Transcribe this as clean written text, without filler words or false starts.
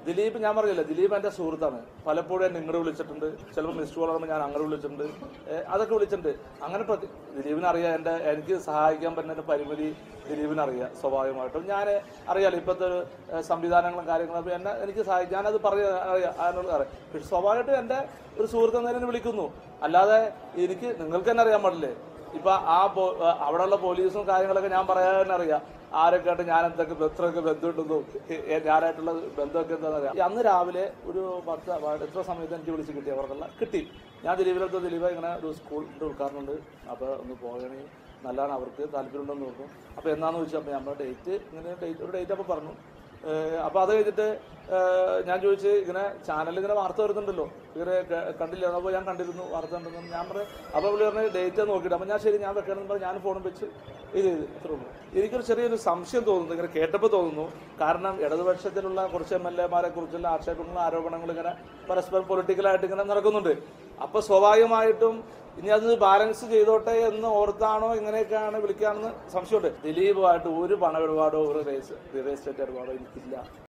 ദിലീപ് ഞാൻ പറഞ്ഞില്ല, ദിലീപ് എൻ്റെ സുഹൃത്താണ്. പലപ്പോഴും എന്നെ ഇങ്ങോട്ട് വിളിച്ചിട്ടുണ്ട്, ചിലപ്പോൾ മിസ്ഡ് കോൾ ആകുമ്പോൾ ഞാൻ അങ്ങോട്ട് വിളിച്ചിട്ടുണ്ട്, അതൊക്കെ വിളിച്ചിട്ടുണ്ട്. അങ്ങനെ ദിലീപിനറിയാം എനിക്ക് സഹായിക്കാൻ പറ്റുന്ന പരിമിതി ദിലീപിനറിയാം. സ്വാഭാവികമായിട്ടും ഞാൻ അറിയാലോ ഇപ്പോഴത്തെ ഒരു സംവിധാനങ്ങളും കാര്യങ്ങളും എനിക്ക് സഹായിക്കും, ഞാനത് അറിയാം. പക്ഷെ സ്വാഭാവികമായിട്ടും എൻ്റെ ഒരു സുഹൃത്ത് എന്നതിനെ വിളിക്കുന്നു. അല്ലാതെ നിങ്ങൾക്ക് തന്നെ അറിയാൻ പാടില്ലേ, ഇപ്പൊ അവിടെയുള്ള പോലീസും കാര്യങ്ങളൊക്കെ ഞാൻ പറയാൻ തന്നെ അറിയാം. ആരൊക്കെ ആയിട്ട് ഞാൻ എത്രയൊക്കെ ബന്ധമുണ്ടെന്നോ ഞാനായിട്ടുള്ള ബന്ധമൊക്കെ എന്താണെന്ന് അറിയാം. അന്ന് രാവിലെ ഒരു എത്ര സമയത്ത് എനിക്ക് വിളിച്ച് കിട്ടി, അവർക്കെല്ലാം കിട്ടി. ഞാൻ ദിലീപിനടുത്ത്, ദിലീപ് ഇങ്ങനെ ഒരു സ്കൂളിൻ്റെ ഉദ്ഘാടനമുണ്ട്, അപ്പോൾ ഒന്ന് പോകണമെങ്കിൽ നല്ലതാണ്, അവർക്ക് താല്പര്യമുണ്ടെന്ന് നോക്കും. അപ്പോൾ എന്നാന്ന് ചോദിച്ചാൽ അപ്പോൾ നമ്മുടെ ഒരു ഡേറ്റ് അപ്പോൾ പറഞ്ഞു. അപ്പോൾ അത് കഴിഞ്ഞിട്ട് ഞാൻ ചോദിച്ച് ഇങ്ങനെ ചാനലിൽ ഇങ്ങനെ വാർത്ത വരുന്നുണ്ടല്ലോ, ഇവരെ കണ്ടില്ല. അപ്പോൾ ഞാൻ കണ്ടിരുന്നു, വാർത്ത കണ്ടെന്ന് ഞാൻ പറഞ്ഞു. അപ്പോൾ പുള്ളി പറഞ്ഞ് ഡേറ്റ് നോക്കിയിട്ട്, അപ്പോൾ ഞാൻ ശരി ഞാൻ വെക്കണമെന്ന് പറഞ്ഞ് ഞാൻ ഫോണും വെച്ച് ഇത് അത്രേ ഉള്ളൂ. എനിക്കൊരു ചെറിയൊരു സംശയം തോന്നുന്നു, ഇങ്ങനെ കേട്ടപ്പോൾ തോന്നുന്നു. കാരണം ഇടതുപക്ഷത്തിലുള്ള കുറച്ച് MLA-മാരെ കുറിച്ചുള്ള ആക്ഷേപങ്ങളും ആരോപണങ്ങളും ഇങ്ങനെ പരസ്പരം പൊളിറ്റിക്കലായിട്ട് ഇങ്ങനെ നടക്കുന്നുണ്ട്. അപ്പോൾ സ്വാഭാവികമായിട്ടും ഇനി അത് ബാലൻസ് ചെയ്തോട്ടെ എന്ന് ഓർത്താണോ ഇങ്ങനെയൊക്കെയാണ് വിളിക്കുകയാണെന്ന് സംശയമുണ്ട്. ദിലീപുമായിട്ട് ഒരു പണമിടപാടോ ഒരു റിയൽ എസ്റ്റേറ്റ് ഇടപാടോ എനിക്കില്ല.